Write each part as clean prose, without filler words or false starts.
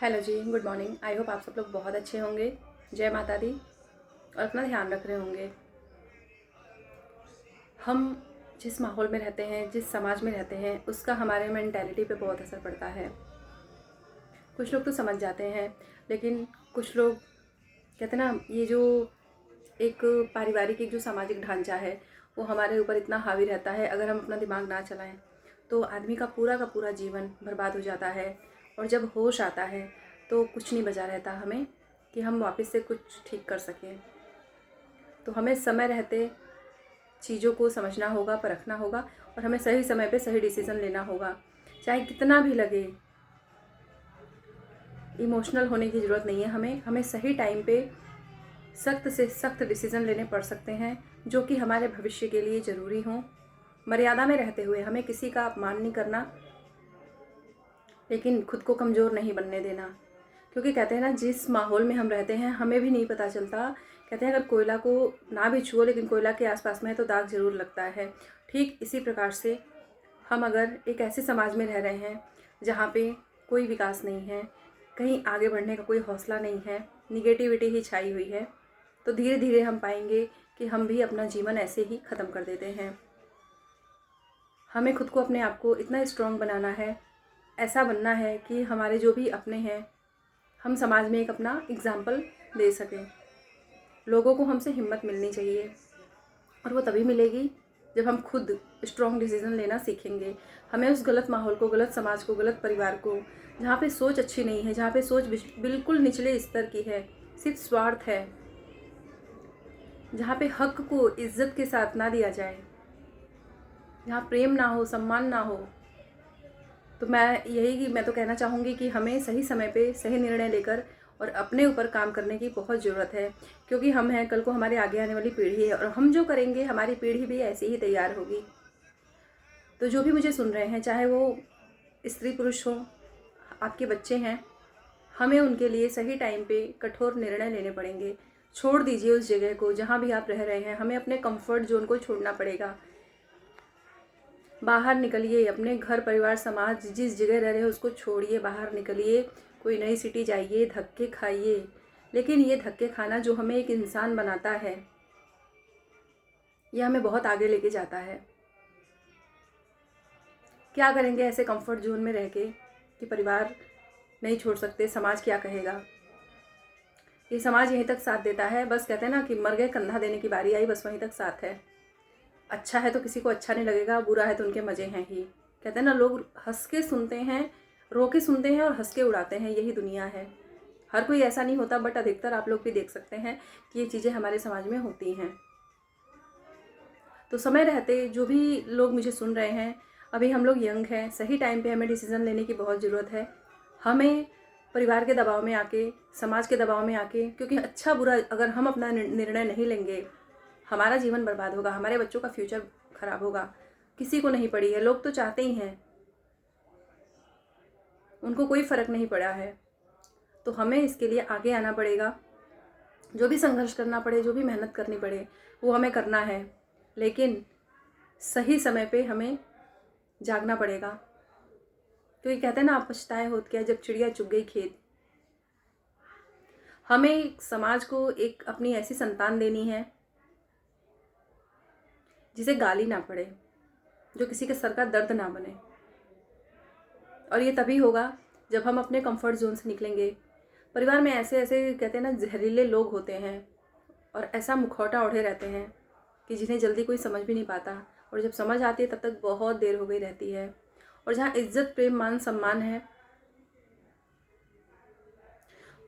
Hello जी, good morning. I hope आप सब लोग बहुत अच्छे होंगे। जय माता दी। और अपना ध्यान रख रहे होंगे। हम जिस माहौल में रहते हैं, जिस समाज में रहते हैं, उसका हमारे मेंटालिटी पे बहुत असर पड़ता है। कुछ लोग तो समझ जाते हैं, लेकिन कुछ लोग कहते हैं ना, ये जो एक पारिवारिक एक जो सामाजिक ढांचा है वो हमारे ऊपर इतना हावी रहता है। अगर हम अपना दिमाग ना चलाएं तो आदमी का पूरा जीवन बर्बाद हो जाता है। और जब होश आता है तो कुछ नहीं बचा रहता हमें कि हम वापस से कुछ ठीक कर सकें। तो हमें समय रहते चीज़ों को समझना होगा, परखना होगा, और हमें सही समय पे सही डिसीज़न लेना होगा। चाहे कितना भी लगे, इमोशनल होने की ज़रूरत नहीं है। हमें सही टाइम पे सख्त से सख्त डिसीज़न लेने पड़ सकते हैं, जो कि हमारे भविष्य के लिए ज़रूरी हों। मर्यादा में रहते हुए हमें किसी का अपमान नहीं करना, लेकिन खुद को कमज़ोर नहीं बनने देना। क्योंकि कहते हैं ना, जिस माहौल में हम रहते हैं हमें भी नहीं पता चलता। कहते हैं अगर कोयला को ना भी छुओ लेकिन कोयला के आसपास में है तो दाग ज़रूर लगता है। ठीक इसी प्रकार से हम अगर एक ऐसे समाज में रह रहे हैं जहाँ पे कोई विकास नहीं है, कहीं आगे बढ़ने का कोई हौसला नहीं है, निगेटिविटी ही छाई हुई है, तो धीरे धीरे हम पाएंगे कि हम भी अपना जीवन ऐसे ही ख़त्म कर देते हैं। हमें खुद को, अपने आप को इतना स्ट्रॉन्ग बनाना है, ऐसा बनना है कि हमारे जो भी अपने हैं, हम समाज में एक अपना एग्ज़ाम्पल दे सकें। लोगों को हमसे हिम्मत मिलनी चाहिए, और वो तभी मिलेगी जब हम खुद स्ट्रॉन्ग डिसीज़न लेना सीखेंगे। हमें उस गलत माहौल को, गलत समाज को, गलत परिवार को, जहाँ पे सोच अच्छी नहीं है, जहाँ पे सोच बिल्कुल निचले स्तर की है, सिर्फ स्वार्थ है, जहाँ पे हक को इज्जत के साथ ना दिया जाए, जहाँ प्रेम ना हो, सम्मान ना हो, तो मैं तो कहना चाहूँगी कि हमें सही समय पे सही निर्णय लेकर और अपने ऊपर काम करने की बहुत ज़रूरत है। क्योंकि हम हैं, कल को हमारे आगे आने वाली पीढ़ी है, और हम जो करेंगे हमारी पीढ़ी भी ऐसी ही तैयार होगी। तो जो भी मुझे सुन रहे हैं, चाहे वो स्त्री पुरुष हो, आपके बच्चे हैं, हमें उनके लिए सही टाइम पे कठोर निर्णय लेने पड़ेंगे। छोड़ दीजिए उस जगह को जहाँ भी आप रह रहे हैं। हमें अपने कंफर्ट जोन को छोड़ना पड़ेगा। बाहर निकलिए, अपने घर परिवार समाज जिस जगह रह रहे हो उसको छोड़िए, बाहर निकलिए, कोई नई सिटी जाइए, धक्के खाइए। लेकिन ये धक्के खाना जो हमें एक इंसान बनाता है, यह हमें बहुत आगे लेके जाता है। क्या करेंगे ऐसे कंफर्ट जोन में रह के कि परिवार नहीं छोड़ सकते, समाज क्या कहेगा। ये समाज यहीं तक साथ देता है, बस कहते हैं ना कि मर गए कंधा देने की बारी आई, बस वहीं तक साथ है। अच्छा है तो किसी को अच्छा नहीं लगेगा, बुरा है तो उनके मज़े हैं ही। कहते हैं ना, लोग हंस के सुनते हैं, रो के सुनते हैं और हंस के उड़ाते हैं, यही दुनिया है। हर कोई ऐसा नहीं होता, बट अधिकतर आप लोग भी देख सकते हैं कि ये चीज़ें हमारे समाज में होती हैं। तो समय रहते जो भी लोग मुझे सुन रहे हैं, अभी हम लोग यंग हैं, सही टाइम पे हमें डिसीज़न लेने की बहुत ज़रूरत है। हमें परिवार के दबाव में आके, समाज के दबाव में आके, क्योंकि अच्छा बुरा अगर हम अपना निर्णय नहीं लेंगे, हमारा जीवन बर्बाद होगा, हमारे बच्चों का फ्यूचर खराब होगा। किसी को नहीं पड़ी है, लोग तो चाहते ही हैं, उनको कोई फ़र्क नहीं पड़ा है। तो हमें इसके लिए आगे आना पड़ेगा। जो भी संघर्ष करना पड़े, जो भी मेहनत करनी पड़े, वो हमें करना है। लेकिन सही समय पे हमें जागना पड़ेगा। क्योंकि कहते हैं ना, आप पछताए होत क्या जब चिड़िया चुग गई खेत। हमें समाज को एक अपनी ऐसी संतान देनी है जिसे गाली ना पड़े, जो किसी के सर का दर्द ना बने। और ये तभी होगा जब हम अपने कंफर्ट जोन से निकलेंगे। परिवार में ऐसे ऐसे कहते हैं ना, जहरीले लोग होते हैं और ऐसा मुखौटा ओढ़े रहते हैं कि जिन्हें जल्दी कोई समझ भी नहीं पाता, और जब समझ आती है तब तक बहुत देर हो गई रहती है। और जहाँ इज्जत, प्रेम, मान सम्मान है,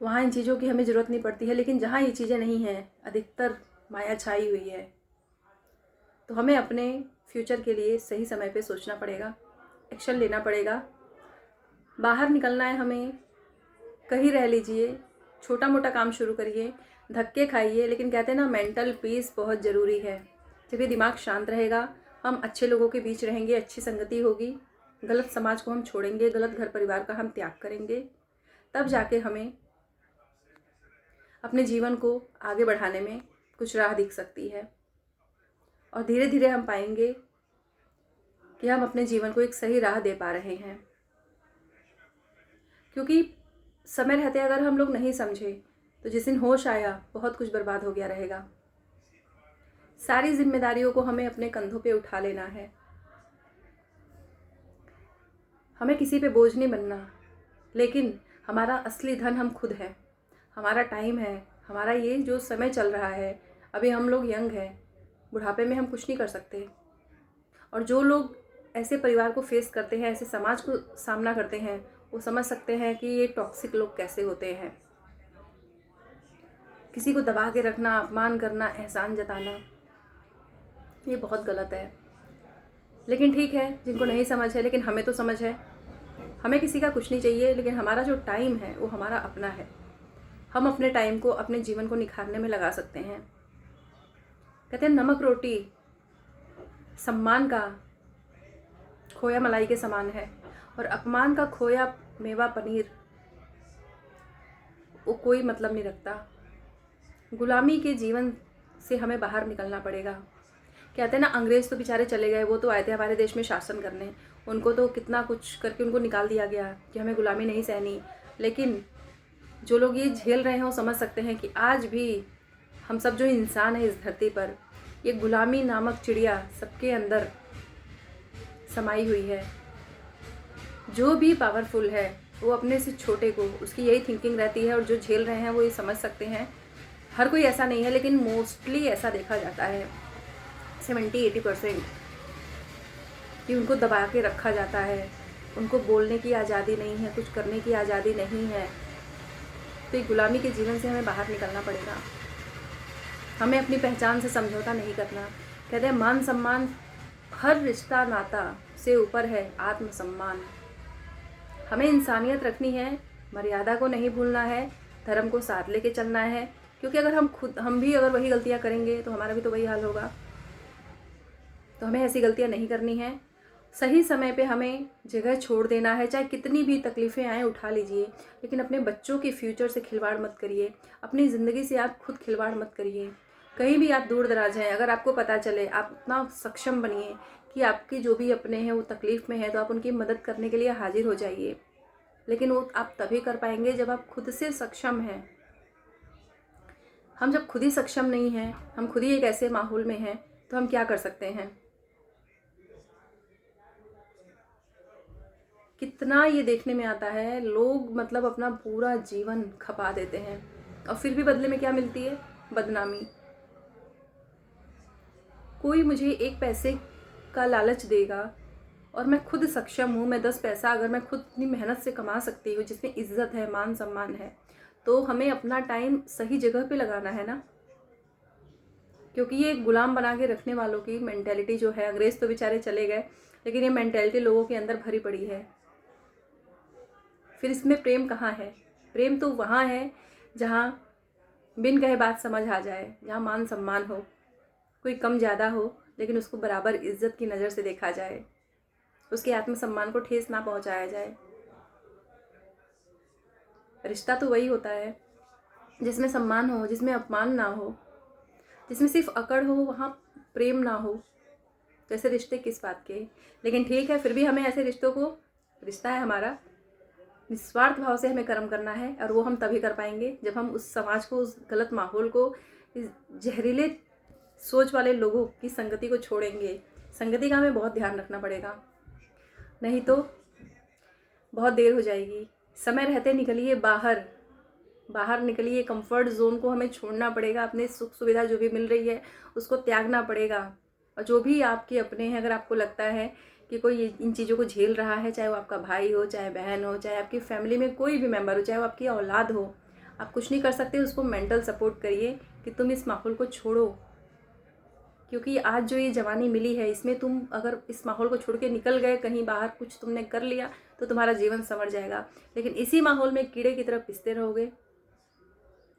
वहाँ इन चीज़ों की हमें ज़रूरत नहीं पड़ती है। लेकिन जहाँ ये चीज़ें नहीं हैं, अधिकतर माया छाई हुई है। तो हमें अपने फ्यूचर के लिए सही समय पे सोचना पड़ेगा, एक्शन लेना पड़ेगा। बाहर निकलना है हमें, कहीं रह लीजिए, छोटा मोटा काम शुरू करिए, धक्के खाइए, लेकिन कहते हैं ना, मेंटल पीस बहुत ज़रूरी है। जब ये दिमाग शांत रहेगा, हम अच्छे लोगों के बीच रहेंगे, अच्छी संगति होगी, गलत समाज को हम छोड़ेंगे, गलत घर परिवार का हम त्याग करेंगे, तब जाके हमें अपने जीवन को आगे बढ़ाने में कुछ राह दिख सकती है। और धीरे धीरे हम पाएंगे कि हम अपने जीवन को एक सही राह दे पा रहे हैं। क्योंकि समय रहते अगर हम लोग नहीं समझे तो जिस दिन होश आया बहुत कुछ बर्बाद हो गया रहेगा। सारी जिम्मेदारियों को हमें अपने कंधों पे उठा लेना है। हमें किसी पे बोझ नहीं बनना, लेकिन हमारा असली धन हम खुद हैं। हमारा टाइम है, हमारा ये जो समय चल रहा है, अभी हम लोग यंग हैं, बुढ़ापे में हम कुछ नहीं कर सकते। और जो लोग ऐसे परिवार को फेस करते हैं, ऐसे समाज को सामना करते हैं, वो समझ सकते हैं कि ये टॉक्सिक लोग कैसे होते हैं। किसी को दबा के रखना, अपमान करना, एहसान जताना, ये बहुत गलत है। लेकिन ठीक है, जिनको नहीं समझ है, लेकिन हमें तो समझ है। हमें किसी का कुछ नहीं चाहिए, लेकिन हमारा जो टाइम है वो हमारा अपना है। हम अपने टाइम को, अपने जीवन को निखारने में लगा सकते हैं। कहते हैं नमक रोटी सम्मान का खोया मलाई के समान है, और अपमान का खोया मेवा पनीर वो कोई मतलब नहीं रखता। गुलामी के जीवन से हमें बाहर निकलना पड़ेगा। कहते हैं ना, अंग्रेज़ तो बेचारे चले गए, वो तो आए थे हमारे देश में शासन करने, उनको तो कितना कुछ करके उनको निकाल दिया गया कि हमें गुलामी नहीं सहनी। लेकिन जो लोग ये झेल रहे हैं वो समझ सकते हैं कि आज भी हम सब जो इंसान हैं इस धरती पर, ये गुलामी नामक चिड़िया सबके अंदर समाई हुई है। जो भी पावरफुल है वो अपने से छोटे को, उसकी यही थिंकिंग रहती है, और जो झेल रहे हैं वो ये समझ सकते हैं। हर कोई ऐसा नहीं है, लेकिन मोस्टली ऐसा देखा जाता है, 70-80% कि उनको दबा के रखा जाता है, उनको बोलने की आज़ादी नहीं है, कुछ करने की आज़ादी नहीं है। तो ये गुलामी के जीवन से हमें बाहर निकलना पड़ेगा। हमें अपनी पहचान से समझौता नहीं करना। कहते हैं मान सम्मान, हर रिश्ता नाता से ऊपर है आत्मसम्मान। हमें इंसानियत रखनी है, मर्यादा को नहीं भूलना है, धर्म को साथ लेके चलना है। क्योंकि अगर हम भी अगर वही गलतियां करेंगे तो हमारा भी तो वही हाल होगा। तो हमें ऐसी गलतियां नहीं करनी है। सही समय पे हमें जगह छोड़ देना है, चाहे कितनी भी तकलीफ़ें आएँ उठा लीजिए, लेकिन अपने बच्चों के फ्यूचर से खिलवाड़ मत करिए। अपनी ज़िंदगी से आप खुद खिलवाड़ मत करिए। कहीं भी आप दूर दराज हैं, अगर आपको पता चले, आप इतना सक्षम बनिए कि आपके जो भी अपने हैं वो तकलीफ़ में हैं, तो आप उनकी मदद करने के लिए हाजिर हो जाइए। लेकिन वो आप तभी कर पाएंगे जब आप खुद से सक्षम हैं। हम जब खुद ही सक्षम नहीं हैं, हम खुद ही एक ऐसे माहौल में हैं, तो हम क्या कर सकते हैं। कितना ये देखने में आता है, लोग मतलब अपना पूरा जीवन खपा देते हैं और फिर भी बदले में क्या मिलती है, बदनामी। कोई मुझे 1 पैसे का लालच देगा और मैं खुद सक्षम हूँ, मैं 10 पैसा अगर मैं खुद अपनी मेहनत से कमा सकती हूँ, जिसमें इज्जत है, मान सम्मान है, तो हमें अपना टाइम सही जगह पे लगाना है ना। क्योंकि ये गुलाम बना के रखने वालों की मेंटेलिटी जो है, अंग्रेज़ तो बेचारे चले गए, लेकिन ये मेंटेलिटी लोगों के अंदर भरी पड़ी है। फिर इसमें प्रेम कहाँ है? प्रेम तो वहाँ है जहाँ बिन कहे बात समझ आ जाए, जहाँ मान सम्मान हो, कोई कम ज़्यादा हो लेकिन उसको बराबर इज्जत की नज़र से देखा जाए, उसके आत्मसम्मान को ठेस ना पहुँचाया जाए। रिश्ता तो वही होता है जिसमें सम्मान हो, जिसमें अपमान ना हो, जिसमें सिर्फ अकड़ हो, वहाँ प्रेम ना हो। तो ऐसे रिश्ते किस बात के। लेकिन ठीक है, फिर भी हमें ऐसे रिश्तों को, रिश्ता है हमारा, निस्वार्थ भाव से हमें कर्म करना है। और वो हम तभी कर पाएंगे जब हम उस समाज को, उस गलत माहौल को, इस जहरीले सोच वाले लोगों की संगति को छोड़ेंगे। संगति का हमें बहुत ध्यान रखना पड़ेगा, नहीं तो बहुत देर हो जाएगी। समय रहते निकलिए बाहर, बाहर निकलिए। कंफर्ट जोन को हमें छोड़ना पड़ेगा, अपनी सुख सुविधा जो भी मिल रही है उसको त्यागना पड़ेगा। और जो भी आपके अपने हैं, अगर आपको लगता है कि कोई इन चीज़ों को झेल रहा है, चाहे वो आपका भाई हो, चाहे बहन हो, चाहे आपकी फैमिली में कोई भी मेंबर हो, चाहे वो आपकी औलाद हो, आप कुछ नहीं कर सकते, उसको मेंटल सपोर्ट करिए कि तुम इस माहौल को छोड़ो। क्योंकि आज जो ये जवानी मिली है, इसमें तुम अगर इस माहौल को छोड़ के निकल गए कहीं बाहर, कुछ तुमने कर लिया, तो तुम्हारा जीवन संवर जाएगा। लेकिन इसी माहौल में कीड़े की तरह पिसते रहोगे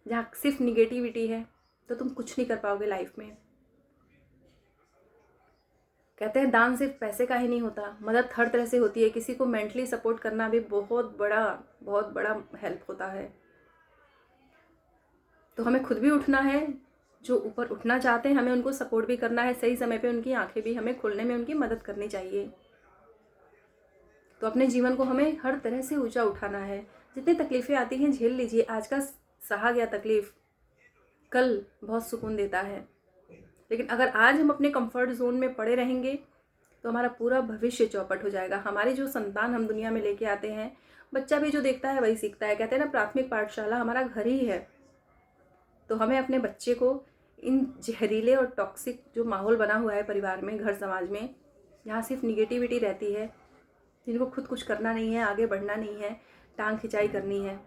जहाँ सिर्फ निगेटिविटी है, तो तुम कुछ नहीं कर पाओगे लाइफ में। कहते हैं दान सिर्फ पैसे का ही नहीं होता, मदद हर तरह से होती है। किसी को मेंटली सपोर्ट करना भी बहुत बड़ा हेल्प होता है। तो हमें खुद भी उठना है, जो ऊपर उठना चाहते हैं हमें उनको सपोर्ट भी करना है। सही समय पे उनकी आंखें भी हमें खोलने में उनकी मदद करनी चाहिए। तो अपने जीवन को हमें हर तरह से ऊंचा उठाना है, जितनी तकलीफ़ें आती हैं झेल लीजिए। आज का सहा गया तकलीफ़ कल बहुत सुकून देता है। लेकिन अगर आज हम अपने कंफर्ट जोन में पड़े रहेंगे तो हमारा पूरा भविष्य चौपट हो जाएगा। हमारे जो संतान हम दुनिया में लेके आते हैं, बच्चा भी जो देखता है वही सीखता है। कहते हैं ना, प्राथमिक पाठशाला हमारा घर ही है। तो हमें अपने बच्चे को इन जहरीले और टॉक्सिक जो माहौल बना हुआ है परिवार में, घर समाज में, जहाँ सिर्फ निगेटिविटी रहती है, जिनको खुद कुछ करना नहीं है, आगे बढ़ना नहीं है, टांग खिंचाई करनी है,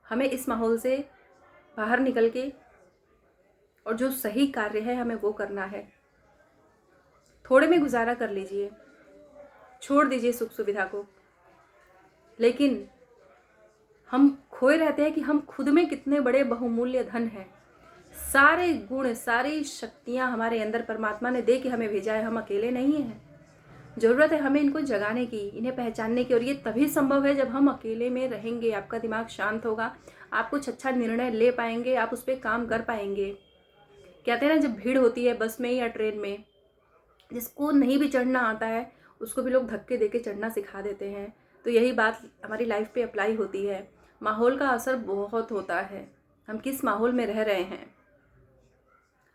हमें इस माहौल से बाहर निकल के और जो सही कार्य है हमें वो करना है। थोड़े में गुजारा कर लीजिए, छोड़ दीजिए सुख सुविधा को। लेकिन हम खोए रहते हैं कि हम खुद में कितने बड़े बहुमूल्य धन हैं। सारे गुण, सारी शक्तियाँ हमारे अंदर परमात्मा ने दे के हमें भेजा है। हम अकेले नहीं हैं। ज़रूरत है हमें इनको जगाने की, इन्हें पहचानने की। और ये तभी संभव है जब हम अकेले में रहेंगे। आपका दिमाग शांत होगा, आप कुछ अच्छा निर्णय ले पाएंगे, आप उस पर काम कर पाएंगे। कहते हैं ना, जब भीड़ होती है बस में या ट्रेन में, जिसको नहीं भी चढ़ना आता है उसको भी लोग धक्के देके चढ़ना सिखा देते हैं। तो यही बात हमारी लाइफ पे अप्लाई होती है। माहौल का असर बहुत होता है, हम किस माहौल में रह रहे हैं।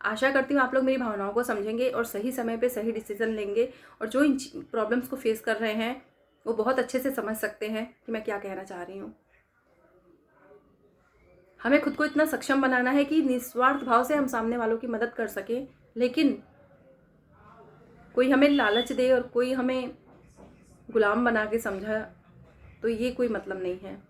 आशा करती हूँ आप लोग मेरी भावनाओं को समझेंगे और सही समय पे सही डिसीजन लेंगे। और जो इन प्रॉब्लम्स को फेस कर रहे हैं वो बहुत अच्छे से समझ सकते हैं कि मैं क्या कहना चाह रही हूँ। हमें खुद को इतना सक्षम बनाना है कि निस्वार्थ भाव से हम सामने वालों की मदद कर सकें। लेकिन कोई हमें लालच दे और कोई हमें गुलाम बना के समझा तो ये कोई मतलब नहीं है।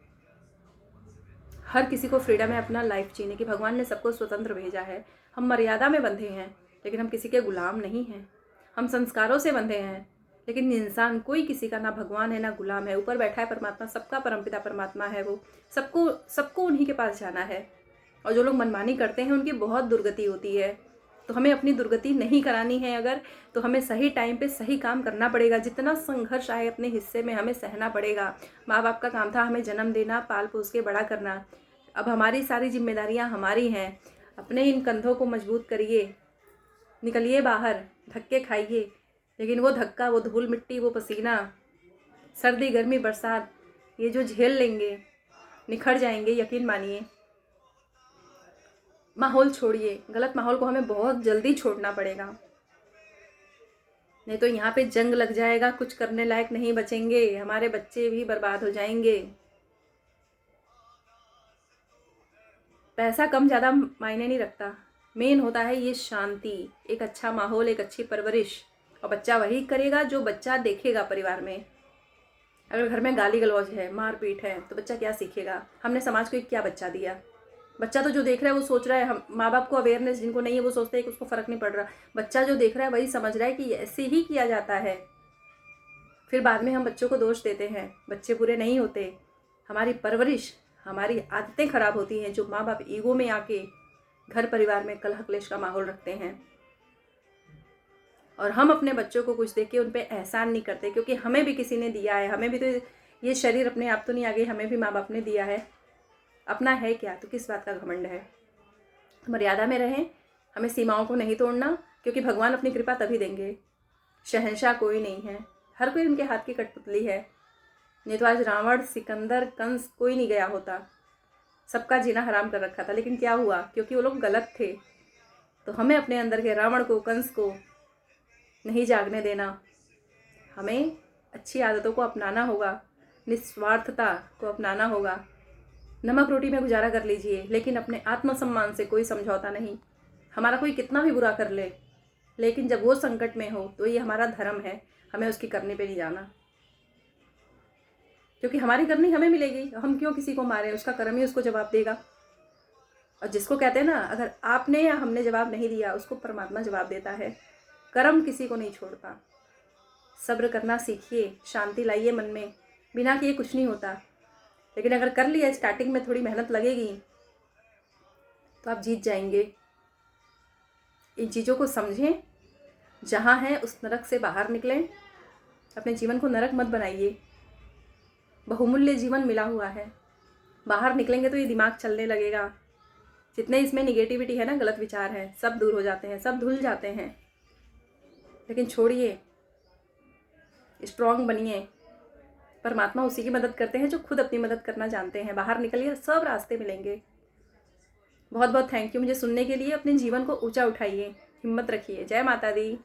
हर किसी को फ्रीडम है अपना लाइफ जीने की। भगवान ने सबको स्वतंत्र भेजा है। हम मर्यादा में बंधे हैं लेकिन हम किसी के गुलाम नहीं हैं। हम संस्कारों से बंधे हैं लेकिन इंसान कोई किसी का ना भगवान है ना गुलाम है। ऊपर बैठा है परमात्मा, सबका परमपिता परमात्मा है। वो सबको उन्हीं के पास जाना है। और जो लोग मनमानी करते हैं उनकी बहुत दुर्गति होती है। तो हमें अपनी दुर्गति नहीं करानी है अगर, तो हमें सही टाइम पे सही काम करना पड़ेगा। जितना संघर्ष आए अपने हिस्से में हमें सहना पड़ेगा। माँ बाप का काम था हमें जन्म देना, पाल पोस के बड़ा करना। अब हमारी सारी जिम्मेदारियाँ हमारी हैं। अपने इन कंधों को मजबूत करिए, निकलिए बाहर, धक्के खाइए। लेकिन वो धक्का, वो धूल मिट्टी, वो पसीना, सर्दी गर्मी बरसात, ये जो झेल लेंगे निखर जाएंगे, यकीन मानिए। माहौल छोड़िए, गलत माहौल को हमें बहुत जल्दी छोड़ना पड़ेगा, नहीं तो यहाँ पे जंग लग जाएगा। कुछ करने लायक नहीं बचेंगे, हमारे बच्चे भी बर्बाद हो जाएंगे। पैसा कम ज़्यादा मायने नहीं रखता, मेन होता है ये शांति, एक अच्छा माहौल, एक अच्छी परवरिश। और बच्चा वही करेगा जो बच्चा देखेगा परिवार में। अगर घर में गाली गलौज है, मारपीट है, तो बच्चा क्या सीखेगा? हमने समाज को एक क्या बच्चा दिया? बच्चा तो जो देख रहा है वो सोच रहा है, हम माँ बाप को अवेयरनेस जिनको नहीं है वो सोचते हैं कि उसको फ़र्क नहीं पड़ रहा। बच्चा जो देख रहा है वही समझ रहा है कि ऐसे ही किया जाता है। फिर बाद में हम बच्चों को दोष देते हैं। बच्चे बुरे नहीं होते, हमारी परवरिश, हमारी आदतें खराब होती हैं। जो माँ बाप ईगो में आके घर परिवार में कलह क्लेश का माहौल रखते हैं और हम अपने बच्चों को कुछ देके उन पर एहसान नहीं करते, क्योंकि हमें भी किसी ने दिया है। हमें भी तो ये शरीर अपने आप तो नहीं आ गए, हमें भी माँ बाप ने दिया है। अपना है क्या तो किस बात का घमंड है? मर्यादा में रहें, हमें सीमाओं को नहीं तोड़ना, क्योंकि भगवान अपनी कृपा तभी देंगे। शहंशाह कोई नहीं है, हर कोई उनके हाथ की कठपुतली है। नहीं तो आज रावण, सिकंदर, कंस कोई नहीं गया होता। सबका जीना हराम कर रखा था, लेकिन क्या हुआ? क्योंकि वो लोग गलत थे। तो हमें अपने अंदर के रावण को, कंस को नहीं जागने देना। हमें अच्छी आदतों को अपनाना होगा, निस्वार्थता को अपनाना होगा। नमक रोटी में गुजारा कर लीजिए, लेकिन अपने आत्मसम्मान से कोई समझौता नहीं। हमारा कोई कितना भी बुरा कर ले, लेकिन जब वो संकट में हो तो ये हमारा धर्म है, हमें उसकी करनी पे नहीं जाना, क्योंकि हमारी करनी हमें मिलेगी। हम क्यों किसी को मारें? उसका कर्म ही उसको जवाब देगा। और जिसको कहते हैं ना, अगर आपने या हमने जवाब नहीं दिया, उसको परमात्मा जवाब देता है। कर्म किसी को नहीं छोड़ता। सब्र करना सीखिए, शांति लाइए मन में। बिना किए कुछ नहीं होता, लेकिन अगर कर लिया, स्टार्टिंग में थोड़ी मेहनत लगेगी तो आप जीत जाएंगे। इन चीज़ों को समझें, जहाँ हैं उस नरक से बाहर निकलें। अपने जीवन को नरक मत बनाइए, बहुमूल्य जीवन मिला हुआ है। बाहर निकलेंगे तो ये दिमाग चलने लगेगा। जितने इसमें निगेटिविटी है ना, गलत विचार है, सब दूर हो जाते हैं, सब धुल जाते हैं। लेकिन छोड़िए, स्ट्रॉन्ग बनिए, परमात्मा उसी की मदद करते हैं जो खुद अपनी मदद करना जानते हैं। बाहर निकलिए, सब रास्ते मिलेंगे। बहुत बहुत थैंक यू मुझे सुनने के लिए। अपने जीवन को ऊंचा उठाइए, हिम्मत रखिए। जय माता दी।